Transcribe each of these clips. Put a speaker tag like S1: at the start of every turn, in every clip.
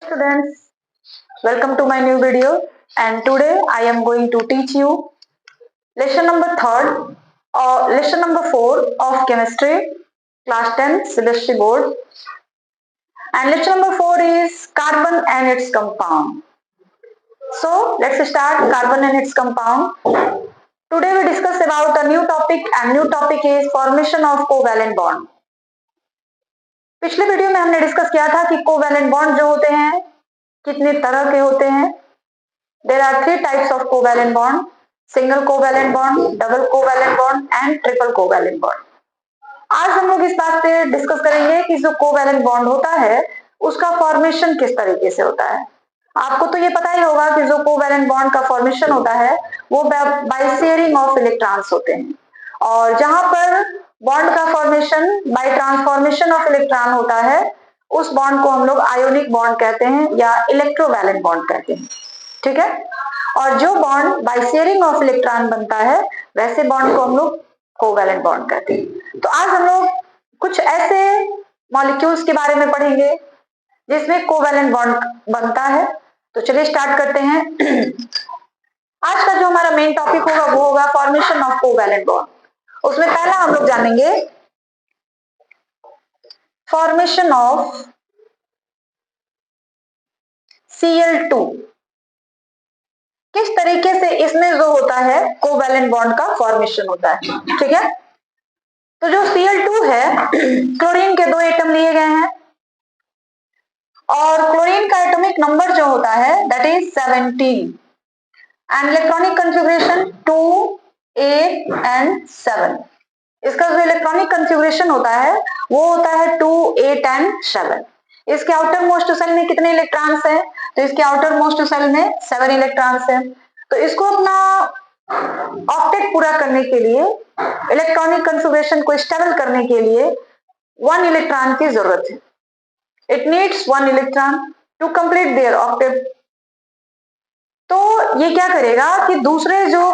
S1: Students, welcome to my new video, and today I am going to teach you lesson number 3rd or lesson number 4 of chemistry class 10 CBSE board, and lesson number 4 is carbon and its compound. So let's start carbon and its compound. Today we discuss about a new topic, and new topic is formation of covalent bond. पिछले video में हमने discuss किया था कि covalent bond जो होते हैं कितने तरह के होते हैं. There are 3 types of covalent bond: single covalent bond, double covalent bond and triple covalent bond. आज हम लोग इस बात पे डिस्कस करेंगे कि जो कोवैलेंट बॉन्ड होता है उसका फॉर्मेशन किस तरीके से होता है. आपको तो ये पता ही होगा कि जो कोवैलेंट बॉन्ड का फॉर्मेशन होता है वो बाय शेयरिंग ऑफ इलेक्ट्रॉन्स होते हैं, और जहां पर बॉन्ड का formation by transformation of electron होता है उस बॉन्ड को हम लोग आयोनिक बॉन्ड कहते हैं या इलेक्ट्रोवैलेंट बॉन्ड कहते हैं. ठीक है. और जो bond by sharing of electron बनता है वैसे बॉन्ड को हम लोग कोवैलेंट बॉन्ड कहते हैं. तो आज हम लोग कुछ ऐसे मॉलिक्यूल्स के बारे में पढ़ेंगे जिसमें कोवैलेंट बॉन्ड बनता है. तो चलिए स्टार्ट करते हैं. आज का जो हमारा मेन टॉपिक होगा वो होगा फॉर्मेशन ऑफ कोवैलेंट बॉन्ड. उसमें पहला हम लोग जानेंगे फॉर्मेशन ऑफ Cl2. किस तरीके से इसमें जो होता है कोवैलेंट बॉन्ड का फॉर्मेशन होता है. ठीक है. तो जो Cl2 है क्लोरीन के 2 एटम लिए गए हैं और क्लोरीन का एटॉमिक नंबर जो होता है that is 17 and electronic configuration 2 8 and 7. इसका जो इलेक्ट्रॉनिक कॉन्फ़िगरेशन होता है वो होता है 2 8 एंड 7. इसके आउटर मोस्ट सेल में कितने इलेक्ट्रॉन्स हैं? तो इसके आउटर मोस्ट सेल में 7 इलेक्ट्रॉन्स हैं. तो इसको अपना ऑक्टेट पूरा करने के लिए, इलेक्ट्रॉनिक कॉन्फ़िगरेशन को स्टेबल करने के लिए 1 इलेक्ट्रॉन की जरूरत है. It needs 1 electron to complete their octet. तो ये क्या करेगा कि दूसरे जो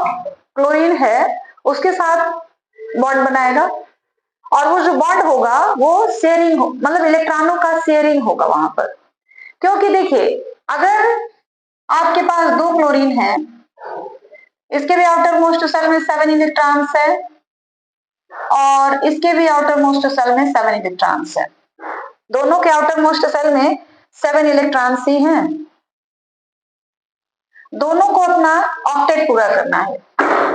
S1: क्लोरीन है उसके साथ बॉन्ड बनाएगा, और वो जो बॉन्ड होगा वो शेयरिंग मतलब इलेक्ट्रॉनों का शेयरिंग होगा वहां पर. क्योंकि देखिए अगर आपके पास 2 क्लोरीन है, इसके भी आउटर मोस्ट सेल में 7 इलेक्ट्रॉन्स है और इसके भी आउटर मोस्ट सेल में 7 इलेक्ट्रॉन्स है. दोनों के आउटर मोस्ट सेल में 7 इलेक्ट्रॉन्स ही हैं. दोनों को अपना ऑक्टेट पूरा करना है.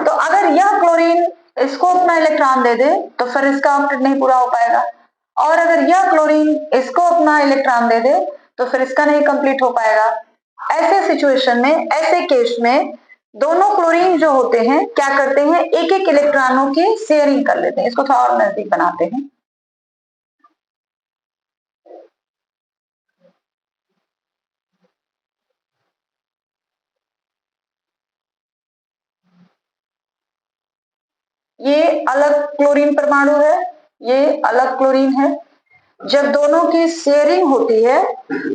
S1: तो अगर यह क्लोरीन इसको अपना इलेक्ट्रॉन दे दे तो फिर इसका ऑक्टेट नहीं पूरा हो पाएगा, और अगर यह क्लोरीन इसको अपना इलेक्ट्रॉन दे दे तो फिर इसका नहीं कंप्लीट हो पाएगा. ऐसे सिचुएशन में, ऐसे केस में दोनों क्लोरीन जो होते हैं क्या करते हैं, एक एक इलेक्ट्रॉनों की शेयरिंग कर लेते हैं. इसको थोड़ा और नजदीक बनाते हैं. ये अलग क्लोरीन परमाणु है, ये अलग क्लोरीन है. जब दोनों की शेयरिंग होती है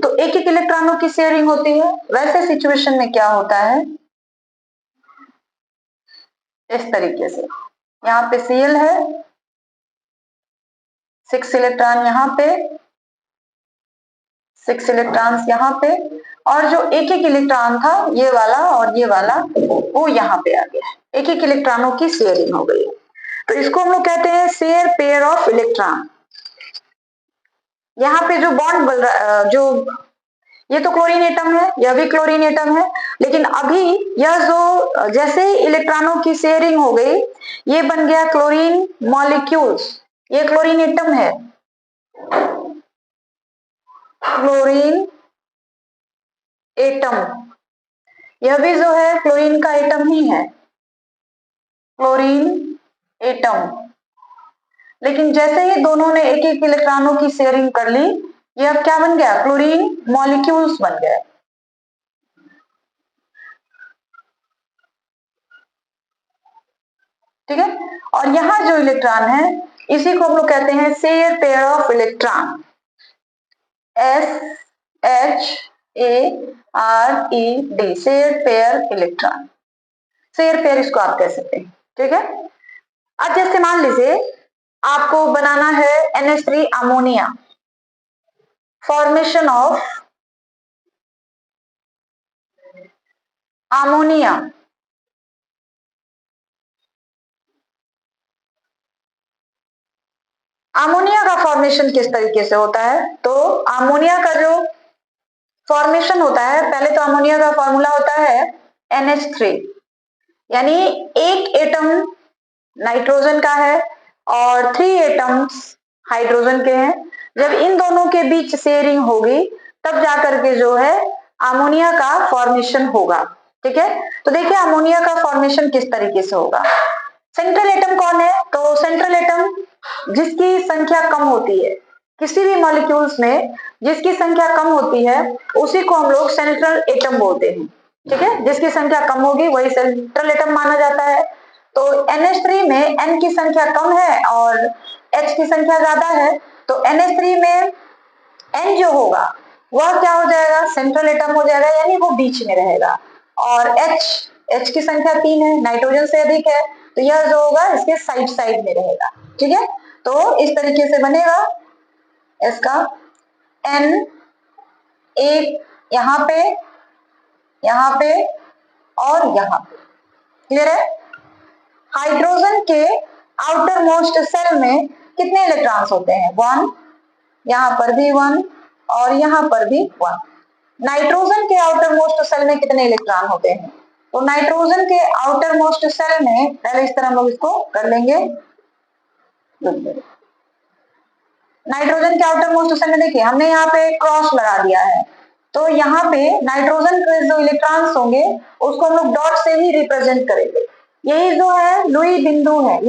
S1: तो एक एक इलेक्ट्रॉनों की शेयरिंग होती है. वैसे सिचुएशन में क्या होता है, इस तरीके से यहाँ पे Cl है, 6 इलेक्ट्रॉन यहाँ पे, 6 इलेक्ट्रॉन्स यहाँ पे, और जो एक एक इलेक्ट्रॉन था ये वाला और ये वाला वो यहाँ पे आ गया. एक एक इलेक्ट्रॉनों की शेयरिंग हो गई. तो इसको हम लोग कहते हैं शेयर पेयर ऑफ इलेक्ट्रॉन. यहाँ पे जो बॉन्ड बन रहा, जो ये तो क्लोरीन एटम है, यह भी क्लोरीन एटम है, लेकिन अभी यह जो जैसे ही इलेक्ट्रॉनों की शेयरिंग हो गई ये बन गया क्लोरीन मॉलिक्यूल्स. ये क्लोरीन एटम है, क्लोरीन एटम. यह भी जो है क्लोरीन का एटम ही है, क्लोरीन एटम. लेकिन जैसे ही दोनों ने एक एक इलेक्ट्रॉनों की शेयरिंग कर ली ये अब क्या बन गया, क्लोरीन मॉलिक्यूल्स बन गए. ठीक है. और यहाँ जो इलेक्ट्रॉन है इसी को हम लोग कहते हैं share pair of electron, SHARED, share pair electron. Share pair इसको आप कह सकते हैं. ठीक है. अब जैसे मान लीजिए आपको बनाना है NH3 ammonia, formation of ammonia. Ammonia का फॉर्मेशन किस तरीके से होता है? तो अमोनिया का जो फॉर्मेशन होता है, पहले तो अमोनिया का फॉर्मूला होता है NH3, यानी एक एटम नाइट्रोजन का है और 3 एटम्स हाइड्रोजन के हैं। जब इन दोनों के बीच शेयरिंग होगी तब जाकर के जो है अमोनिया का फॉर्मेशन होगा। ठीक है, तो देखिए अमोनिया का फॉर्मेशन किस तरीके से होगा। सेंट्रल एटम कौन है? तो सेंट्रल एटम जिसकी संख्या कम होती है, किसी भी मॉलिक्यूल्स में जिसकी संख्या कम होती है उसी को हम लोग सेंट्रल एटम बोलते हैं। ठीक है, जिसकी संख्या कम होगी वही सेंट्रल एटम माना जाता है। तो NH3 में N की संख्या कम है और H की संख्या ज्यादा है, तो NH3 में N जो होगा वह क्या हो जाएगा? सेंट्रल एटम हो जाएगा, यानी वो बीच में रहेगा। और H की संख्या 3 है, नाइट्रोजन से अधिक है, तो यह जो होगा इसके साइड साइड में रहेगा। ठीक है, तो इस तरीके से बनेगा इसका N, एक यहाँ पे और यहाँ पे। क्लियर है? हाइड्रोजन के आउटर मोस्ट सेल में कितने इलेक्ट्रॉन्स होते हैं? 1, यहाँ पर भी 1 और यहाँ पर भी 1। नाइट्रोजन के आउटर मोस्ट सेल में कितने इलेक्ट्रॉन होते हैं? तो नाइट्रोजन के आउटर मोस्ट सेल में, पहले इस तरह हम लोग इसको कर लेंगे। नाइट्रोजन के आउटर मोस्ट सेल में देखिए हमने यहाँ पे क्रॉस लगा दिया है, तो यहाँ पे नाइट्रोजन के जो इलेक्ट्रॉन्स होंगे उसको हम लोग डॉट से ही रिप्रेजेंट करेंगे। यही जो है लुई बिंदु है,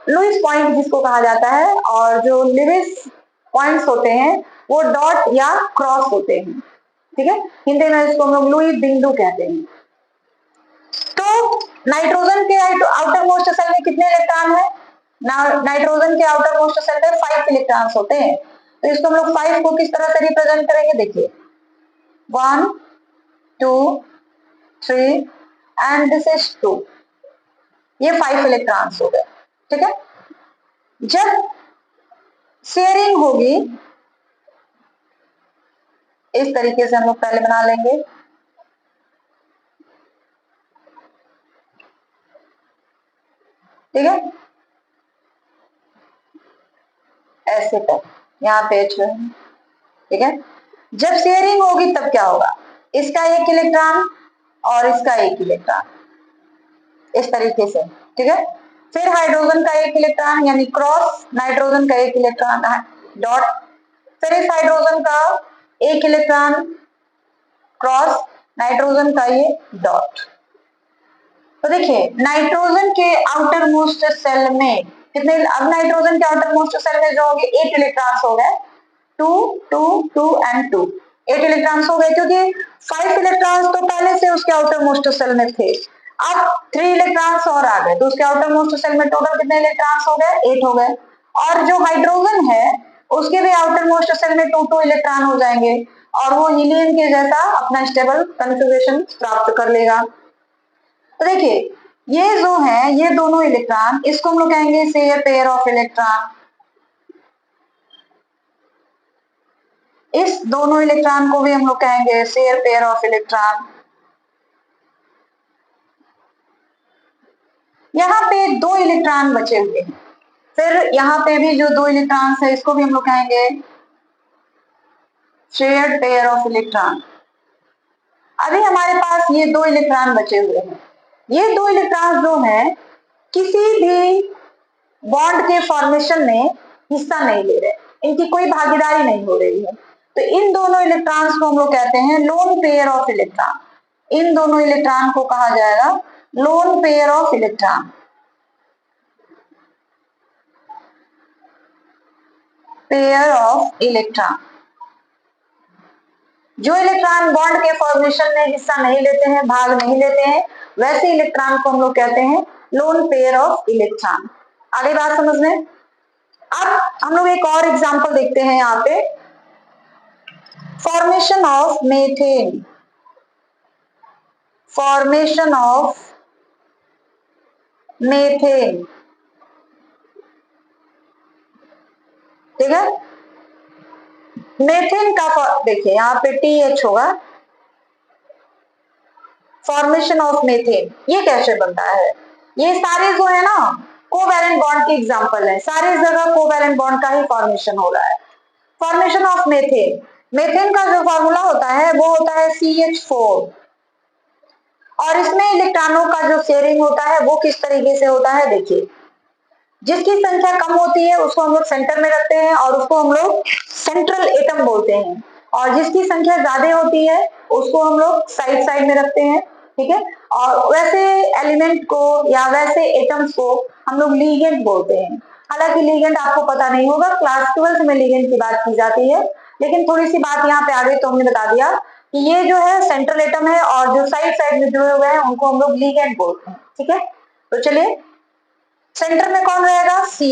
S1: लुईस पॉइंट जिसको कहा जाता है, और जो लिविस पॉइंट्स होते हैं वो डॉट या क्रॉस होते हैं। ठीक है, हिंदी में इसको हम लोग लुई बिंदु कहते हैं। तो नाइट्रोजन के आउटर मोस्ट सेल में कितने इलेक्ट्रॉन है? नाइट्रोजन के आउटर मोस्ट सेल में 5 इलेक्ट्रॉन्स होते हैं, तो इसको हम लोग 5 को किस तरह से रिप्रेजेंट करेंगे? देखिए 1 2 3 एंड दिस इज 2, ये 5 इलेक्ट्रॉन्स हो गए। ठीक है, जब शेयरिंग होगी इस तरीके से हम लोग पहले बना लेंगे। ठीक है, ऐसे तक यहाँ पे ठीक है, जब शेयरिंग होगी तब क्या होगा? इसका 1 इलेक्ट्रॉन और इसका 1 इलेक्ट्रॉन, इस तरीके से। ठीक है, फिर हाइड्रोजन का 1 इलेक्ट्रॉन यानी क्रॉस, नाइट्रोजन का 1 इलेक्ट्रॉन डॉट, फिर इस हाइड्रोजन का 1 इलेक्ट्रॉन क्रॉस, नाइट्रोजन का ये डॉट। तो देखिए नाइट्रोजन के आउटर मोस्ट सेल में कितने? अब नाइट्रोजन के आउटर मोस्ट सेल में जो होंगे 8 इलेक्ट्रॉन्स हो गए, 2 2 2 एंड 2, 8 इलेक्ट्रॉन्स हो गए, क्योंकि 5 इलेक्ट्रॉन्स तो पहले से उसके आउटर मोस्ट सेल में थे। अब 3 इलेक्ट्रॉन्स और आ गए, तो उसके आउटर मोस्ट सेल में टोटल कितने इलेक्ट्रॉन्स हो गए? 8 हो गए। और जो हाइड्रोजन है उसके भी आउटर मोस्ट सेल में 2 इलेक्ट्रॉन हो जाएंगे और वो हीलियम के जैसा अपना स्टेबल कॉन्फ़िगरेशन प्राप्त कर लेगा। तो देखिए ये जो है ये दोनों इलेक्ट्रॉन, इसको हम लोग कहेंगे शेयर पेयर ऑफ इलेक्ट्रॉन। इस दोनों इलेक्ट्रॉन को भी हम लोग कहेंगे शेयर पेयर ऑफ इलेक्ट्रॉन। यहाँ पे 2 इलेक्ट्रॉन बचे हुए हैं, फिर यहाँ पे भी जो 2 इलेक्ट्रॉन्स है इसको भी हम लोग कहेंगे शेयर पेयर ऑफ इलेक्ट्रॉन। अभी हमारे पास ये 2 इलेक्ट्रॉन बचे हुए हैं, ये 2 इलेक्ट्रॉन जो है किसी भी बॉन्ड के फॉर्मेशन में हिस्सा नहीं ले रहे, इनकी कोई भागीदारी नहीं हो रही है, तो इन दोनों इलेक्ट्रॉन्स को हम लोग कहते हैं लोन पेयर ऑफ इलेक्ट्रॉन। इन दोनों इलेक्ट्रॉन को कहा जाएगा lone pair of electron. Pair of electron, जो इलेक्ट्रॉन बॉन्ड के फॉर्मेशन में हिस्सा नहीं लेते हैं, भाग नहीं लेते हैं, वैसे इलेक्ट्रॉन को हम लोग कहते हैं लोन पेयर ऑफ इलेक्ट्रॉन। आगे बात समझ में? अब हम लोग एक और एग्जांपल देखते हैं यहाँ पे, formation of methane. Formation of methane, ठीक है। मीथेन का देखिए यहाँ पे TH होगा, फॉर्मेशन ऑफ मेथेन ये कैसे बनता है? ये सारे जो है ना कोवैलेंट बॉन्ड के एग्जांपल है, सारे जगह कोवैलेंट बॉन्ड का ही फॉर्मेशन हो रहा है। फॉर्मेशन ऑफ मेथेन, मेथेन का जो फॉर्मूला होता है वो होता है CH4 और इसमें इलेक्ट्रॉनों का जो शेयरिंग होता है वो किस तरीके से होता है देखिए, जिसकी संख्या कम होती है उसको हम लोग सेंटर में रखते हैं और उसको हम लोग सेंट्रल एटम बोलते हैं, और जिसकी संख्या ज्यादा होती है उसको हम लोग साइड साइड में रखते हैं, ठीक है। और वैसे एलिमेंट को या वैसे एटम्स को हम लोग लीगेंड बोलते हैं। हालांकि लीगेंड आपको पता नहीं होगा, क्लास 12 में लीगेंड की बात की जाती है, लेकिन थोड़ी सी बात यहाँ पे आ गई तो हमने बता दिया कि ये जो है सेंट्रल एटम है और जो साइड साइड में जुड़े हुए हैं उनको हम लोग लीगेंड बोलते हैं, ठीक है। तो चलिए, सेंटर में कौन रहेगा? C,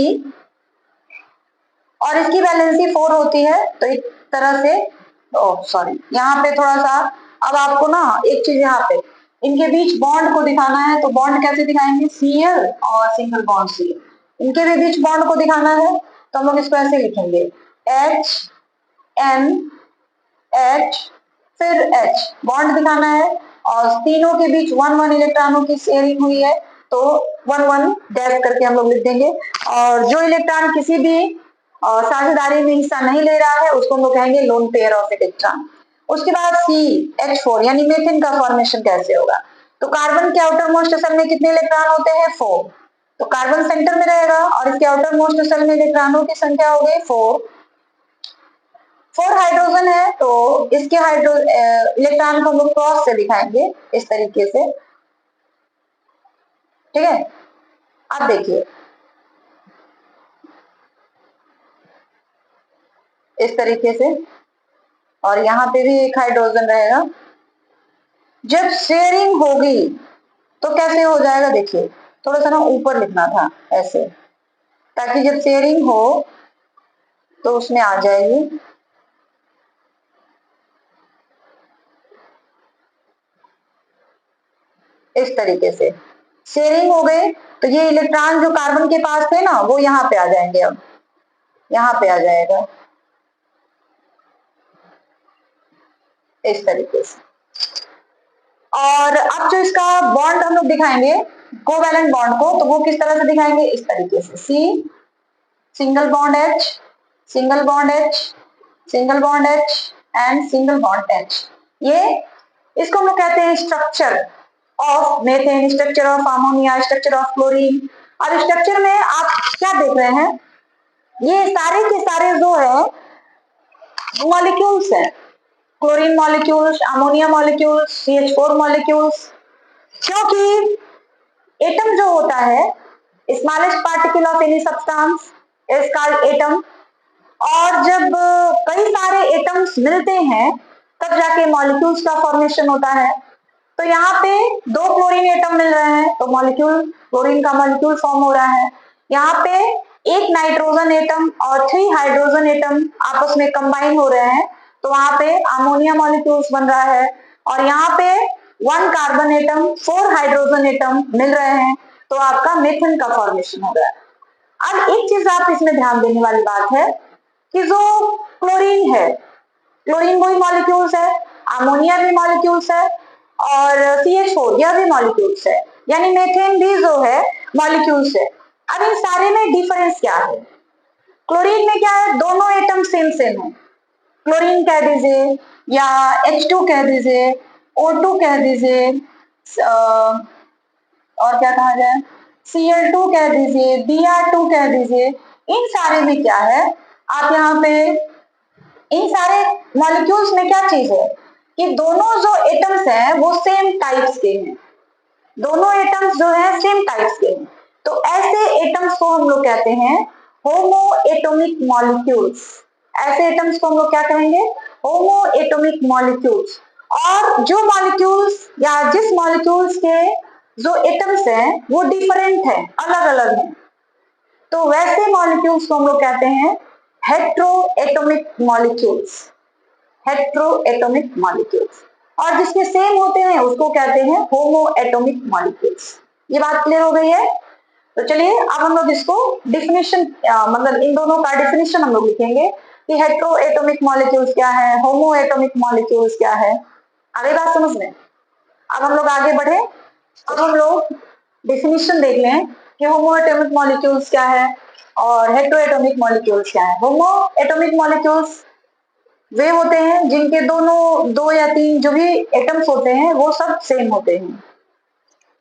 S1: और इसकी वैलेंसी 4 होती है, तो एक तरह से सॉरी यहाँ पे थोड़ा सा, अब आपको ना एक चीज यहाँ पे इनके बीच बॉन्ड को दिखाना है, तो बॉन्ड कैसे दिखाएंगे? Cl और सिंगल बॉन्ड C, इनके भी बीच बॉन्ड को दिखाना है तो हम लोग इसको ऐसे लिखेंगे H N H फिर H, बॉन्ड दिखाना है और तीनों के बीच 1-1 इलेक्ट्रॉनों की शेयरिंग हुई है तो 1-1 डैश करके हम लोग लिख देंगे, और जो इलेक्ट्रॉन किसी भी साझेदारी में हिस्सा नहीं ले रहा है उसको हम लोग कहेंगे लोन पेयर ऑफ इलेक्ट्रॉन। उसके बाद CH4 यानी मेथेन का फॉर्मेशन कैसे होगा? तो कार्बन के आउटर मोस्ट शेल में कितने इलेक्ट्रॉन होते हैं? 4, तो कार्बन सेंटर में रहेगा और इसके आउटर मोस्ट शेल में इलेक्ट्रॉनों की संख्या हो गई 4 हाइड्रोजन है तो इसके इलेक्ट्रॉन को हम लोग क्रॉस से दिखाएंगे इस तरीके से, ठीक है। अब देखिए इस तरीके से, और यहाँ पे भी एक हाइड्रोजन रहेगा। जब शेयरिंग होगी तो कैसे हो जाएगा? देखिए थोड़ा सा ना ऊपर लिखना था ऐसे, ताकि जब शेयरिंग हो तो उसमें आ जाएगी। इस तरीके से शेयरिंग हो गए तो ये इलेक्ट्रॉन जो कार्बन के पास थे ना वो यहाँ पे आ जाएंगे, अब यहाँ पे आ जाएगा इस तरीके से। और अब जो इसका बॉन्ड हम लोग दिखाएंगे कोवैलेंट बॉन्ड को, तो वो किस तरह से दिखाएंगे? इस तरीके से C single bond H single bond H single bond H and single bond H। ये इसको हम लोग कहते हैं structure of methane, structure of ammonia, structure of chlorine. अब स्ट्रक्चर में आप क्या देख रहे हैं? ये सारे के सारे जो है मॉलिक्यूल्स हैं, chlorine molecules, ammonia molecules, CH4 molecules, क्योंकि एटम जो होता है smallest particle of any substance is called atom, और जब कई सारे एटम्स मिलते हैं तब जाके मॉलिक्यूल्स का फॉर्मेशन होता है। तो यहाँ पे 2 क्लोरीन एटम मिल रहे हैं तो मॉलिक्यूल, क्लोरीन का मॉलिक्यूल फॉर्म हो रहा है। यहाँ पे एक नाइट्रोजन एटम और 3 हाइड्रोजन एटम आपस में कंबाइन हो रहे हैं तो वहां पे अमोनिया मॉलिक्यूल्स बन रहा है, और यहाँ पे 1 कार्बन एटम 4 हाइड्रोजन एटम मिल रहे हैं तो आपका मेथेन का फॉर्मेशन हो रहा है। अब एक चीज आप इसमें ध्यान देने वाली बात है कि जो क्लोरीन है, क्लोरीन वही मॉलिक्यूल्स है, अमोनिया भी मॉलिक्यूल्स है और CH4 यह भी मॉलिक्यूल्स है, यानी मेथेन भी जो है मॉलिक्यूल्स है। अब इन सारे में डिफरेंस क्या है? क्लोरीन में क्या है? दोनों एटम सेम सेम है, क्लोरीन कह दीजिए या H2 कह दीजिए, O2 कह दीजिए, और क्या कहा जाए, Cl2 कह दीजिए, Br2 कह दीजिए। इन सारे में क्या है, आप यहाँ पे इन सारे मॉलिक्यूल्स में क्या चीज है कि दोनों जो एटम्स हैं वो सेम टाइप्स के हैं, दोनों एटम्स जो है सेम टाइप्स के हैं। तो ऐसे एटम्स को हम लोग कहते हैं होमो एटॉमिक मॉलिक्यूल्स। ऐसे एटम्स को हम लोग क्या कहेंगे? होमो एटॉमिक मॉलिक्यूल्स। और जो मॉलिक्यूल्स या जिस मॉलिक्यूल्स के जो एटम्स हैं वो डिफरेंट है, अलग अलग हैं, तो वैसे मॉलिक्यूल्स को हम लोग कहते हैं हेट्रोएटॉमिक मॉलिक्यूल्स। हेट्रोएटॉमिक मॉलिक्यूल्स, और जिसके सेम होते हैं उसको कहते हैं होमो एटॉमिक मॉलिक्यूल्स। ये बात क्लियर हो गई है? तो चलिए अब हम लोग इसको डिफिनेशन मतलब इन दोनों का डिफिनेशन हम लोग लिखेंगे कि हेट्रोएटॉमिक मॉलिक्यूल्स क्या है, होमो एटॉमिक मॉलिक्यूल्स क्या है। आगे बात समझ में? अब हम लोग आगे बढ़े। अब हम लोग डेफिनेशन देख लें कि होमो एटॉमिक मॉलिक्यूल्स क्या है और हेटेरो एटॉमिक मॉलिक्यूल्स क्या है। होमो एटॉमिक मॉलिक्यूल्स वे होते हैं जिनके दोनों दो या तीन जो भी एटम्स होते हैं वो सब सेम होते हैं।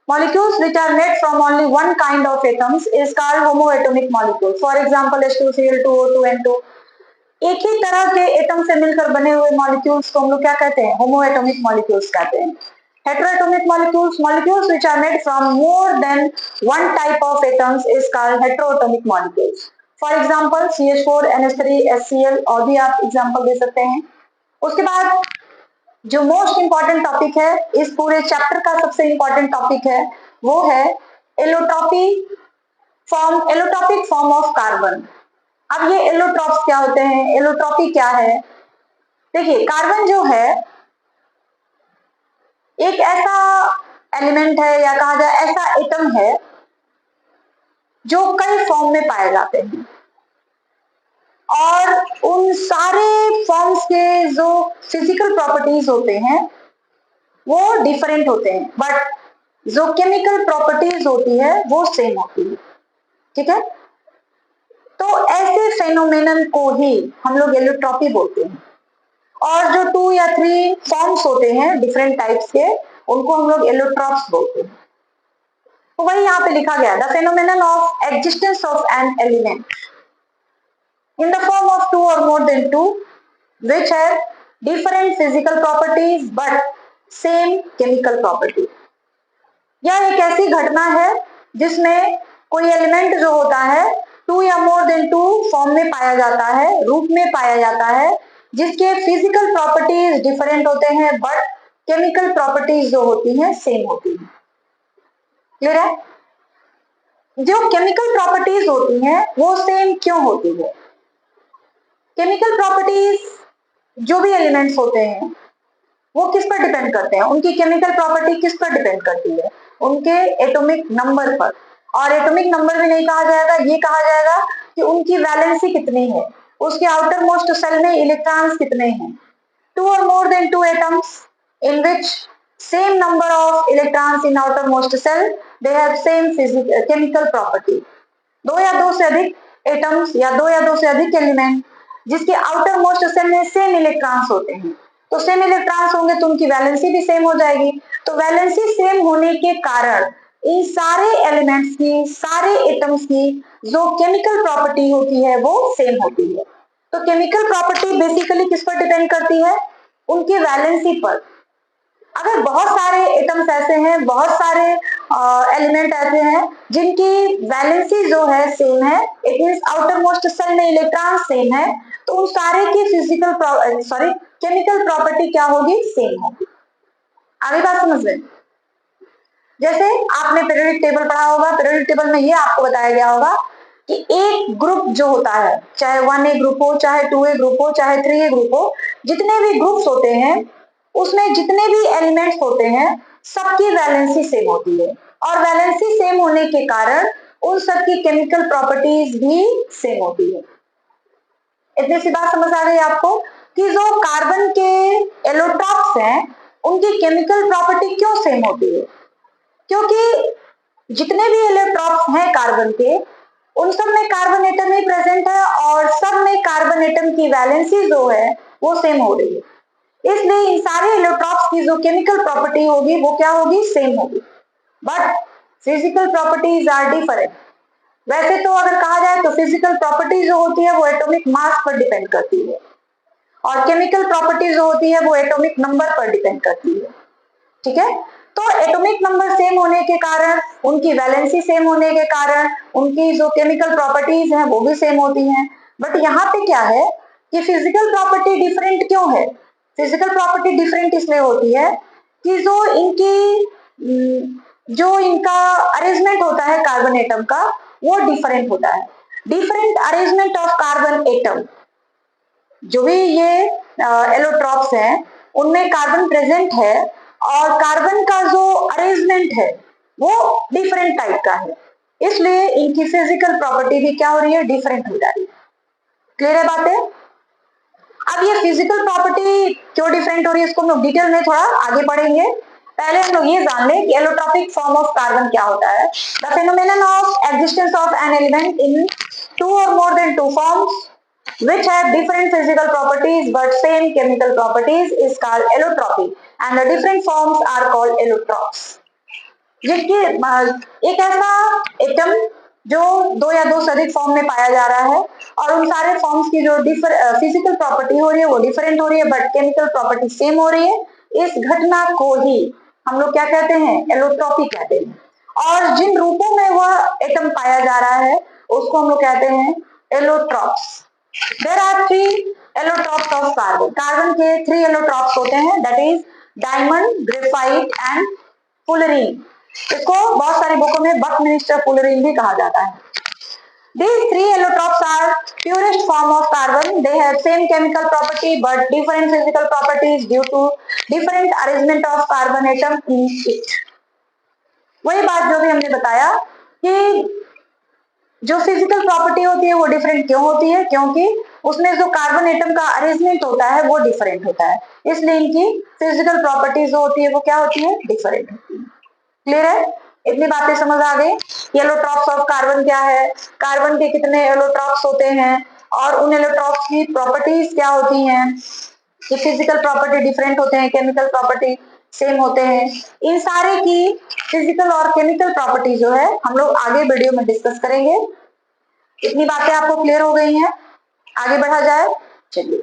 S1: Molecules which are made from only one kind of atoms is called homoatomic molecule. For example, H2Cl2O2N2। एक ही तरह के एटम से मिलकर बने हुए मॉलिक्यूल्स को हम लोग क्या कहते हैं? होमोएटॉमिक मॉलिक्यूल्स कहते हैं। Heteroatomic molecules, molecules which are made from more than one type of atoms is called heteroatomic molecules. For example, CH4, NH3, HCl और भी आप एग्जांपल दे सकते हैं। उसके बाद जो मोस्ट इंपॉर्टेंट टॉपिक है, इस पूरे चैप्टर का सबसे इंपॉर्टेंट टॉपिक है, वो है एलोटॉपिक फॉर्म ऑफ कार्बन। अब ये एलोट्रॉप्स क्या होते हैं, एलोट्रॉपी क्या है? देखिए, कार्बन जो है एक ऐसा एलिमेंट है या कहा जाए ऐसा एटम है जो कई फॉर्म में पाए जाते हैं और उन सारे फॉर्म्स के जो फिजिकल प्रॉपर्टीज होते हैं वो डिफरेंट होते हैं, बट जो केमिकल प्रॉपर्टीज होती है वो सेम होती है। ठीक है, तो ऐसे फेनोमेनन को ही हम लोग एलोट्रॉपी बोलते हैं। और जो 2 या 3 फॉर्म्स होते हैं डिफरेंट टाइप्स के, उनको हम लोग एलोट्रॉप्स बोलते हैं। तो वही यहाँ पे लिखा गया, the phenomenon of existence of an element in the form of two or more than two which have different physical properties but same chemical property। यह एक ऐसी घटना है जिसमें कोई एलिमेंट जो होता है 2 या मोर देन 2 फॉर्म में पाया जाता है, रूप में पाया जाता है, जिसके फिजिकल प्रॉपर्टीज डिफरेंट होते हैं बट केमिकल प्रॉपर्टीज जो होती हैं सेम होती हैं। क्लियर है? जो केमिकल प्रॉपर्टीज होती हैं वो सेम क्यों होती है? केमिकल प्रॉपर्टीज जो भी एलिमेंट्स होते हैं वो किस पर डिपेंड करते हैं? उनकी केमिकल प्रॉपर्टी किस पर डिपेंड करती है? उनके एटॉमिक नंबर पर। और एटॉमिक नंबर भी नहीं कहा जाएगा, ये कहा जाएगा कि उनकी वैलेंसी कितनी है, उसके आउटर मोस्ट सेल में इलेक्ट्रॉन्स कितने हैं। 2 or more than 2 atoms in which same number of electrons in outermost cell, they have same physical chemical property। दो या दो से अधिक एटम्स या दो या दो से अधिक एलिमेंट जिसके आउटर मोस्ट सेल में सेम इलेक्ट्रॉन्स होते हैं, तो सेम इलेक्ट्रॉन्स होंगे तो उनकी वैलेंसी भी सेम हो जाएगी। तो वैलेंसी सेम होने के कारण इन सारे एलिमेंट्स की, सारे एटम्स की जो केमिकल प्रॉपर्टी होती है वो सेम होती है। तो केमिकल प्रॉपर्टी बेसिकली किस पर डिपेंड करती है? उनकी वैलेंसी पर। अगर बहुत सारे एटम्स ऐसे हैं, बहुत सारे एलिमेंट ऐसे हैं जिनकी वैलेंसी जो है सेम है, it means outermost shell में इलेक्ट्रॉन सेम है, तो उन सारे की फिजिकल केमिकल प्रॉपर्टी क्या होगी? सेम होगी। आगे बात समझ लें। जैसे आपने पीरियोडिक टेबल पढ़ा होगा, पीरियोडिक टेबल में ये आपको बताया गया होगा कि एक ग्रुप जो होता है, चाहे 1A ग्रुप हो, चाहे 2A ग्रुप हो, चाहे 3A ग्रुप हो, जितने भी ग्रुप्स होते हैं उसमें जितने भी एलिमेंट्स होते हैं सबकी वैलेंसी सेम होती है और वैलेंसी सेम होने के कारण उन सबकी केमिकल प्रॉपर्टीज भी सेम होती है। इतनी सी बात समझ आ गई आपको कि जो कार्बन के एलोट्रॉप्स हैं उनकी केमिकल प्रॉपर्टी क्यों सेम होती है? क्योंकि जितने भी इलेक्ट्रॉन्स हैं कार्बन के, उन सब में कार्बन एटम ही प्रेजेंट है और सब में कार्बन एटम की वैलेंसी जो है वो सेम हो रही है। इसलिए इन सारे इलेक्ट्रॉन्स की जो केमिकल प्रॉपर्टी होगी वो क्या होगी? सेम होगी, but physical properties are different. वैसे तो अगर कहा जाए तो फिजिकल प्रॉपर्टी जो होती है वो एटॉमिक मास पर डिपेंड करती है और केमिकल प्रॉपर्टी जो होती है वो एटॉमिक नंबर पर डिपेंड करती है। ठीक है, तो एटॉमिक नंबर सेम होने के कारण, उनकी वैलेंसी सेम होने के कारण उनकी जो केमिकल प्रॉपर्टीज हैं वो भी सेम होती हैं। बट यहाँ पे क्या है कि फिजिकल प्रॉपर्टी डिफरेंट क्यों है? फिजिकल प्रॉपर्टी डिफरेंट इसलिए होती है कि जो इनका अरेंजमेंट होता है कार्बन एटम का वो डिफरेंट होता है। Different arrangement of carbon atom, जो भी ये एलोट्रॉप्स हैं उनमें कार्बन प्रेजेंट है और कार्बन का जो अरेंजमेंट है वो डिफरेंट टाइप का है, इसलिए इनकी फिजिकल प्रॉपर्टी भी क्या हो रही है? डिफरेंट हो जा रही है। क्लियर है बातें? अब ये फिजिकल प्रॉपर्टी क्यों डिफरेंट हो रही है इसको हम लोग डिटेल में थोड़ा आगे पढ़ेंगे। पहले हम लोग ये जान ले कि एलोट्रॉपिक फॉर्म ऑफ कार्बन क्या होता है। The phenomenon of existence of an element in two और more than two forms which have different physical properties but same chemical properties is called allotropy and the different forms are called allotropes। जिसकी एक ऐसा atom जो दो या दो से अधिक फॉर्म में पाया जा रहा है और उन सारे फॉर्म्स की जो फिजिकल प्रॉपर्टी हो रही है वो डिफरेंट हो रही है बट केमिकल प्रॉपर्टी सेम हो रही है, इस घटना को ही हम लोग क्या कहते हैं, एलोट्रॉपी कहते हैं। और जिन रूपों में वह एटम पाया जा रहा है उसको हम लोग कहते हैं allotropes. There are three allotropes of carbon. Carbon के थ्री एलोट्रॉप्स होते हैं, that is diamond, graphite and fullerene. इसको बहुत सारी बुकों में बकमिनिस्टर फुलरीन भी कहा जाता है। These three allotropes are purest form of carbon. They have same chemical property but different physical properties due to different arrangement of carbon atom in it। वही बात जो भी हमने बताया कि जो फिजिकल प्रॉपर्टी होती है वो डिफरेंट क्यों होती है, क्योंकि उसमें जो कार्बन एटम का अरेंजमेंट होता है वो डिफरेंट होता है, इसलिए इनकी फिजिकल प्रॉपर्टीज जो होती है वो क्या होती है, डिफरेंट होती है। क्लियर है? इतनी बातें समझ आ गई। एलोट्रॉप्स ऑफ कार्बन क्या है, कार्बन के कितने एलोट्रॉप्स होते हैं और उन एलोट्रॉप्स की प्रॉपर्टीज क्या होती हैं, कि फिजिकल प्रॉपर्टी डिफरेंट होते हैं, केमिकल प्रॉपर्टी सेम होते हैं। इन सारे की फिजिकल और केमिकल प्रॉपर्टी जो है हम लोग आगे वीडियो में डिस्कस करेंगे। इतनी बातें आपको क्लियर हो गई हैं? आगे बढ़ा जाए, चलिए।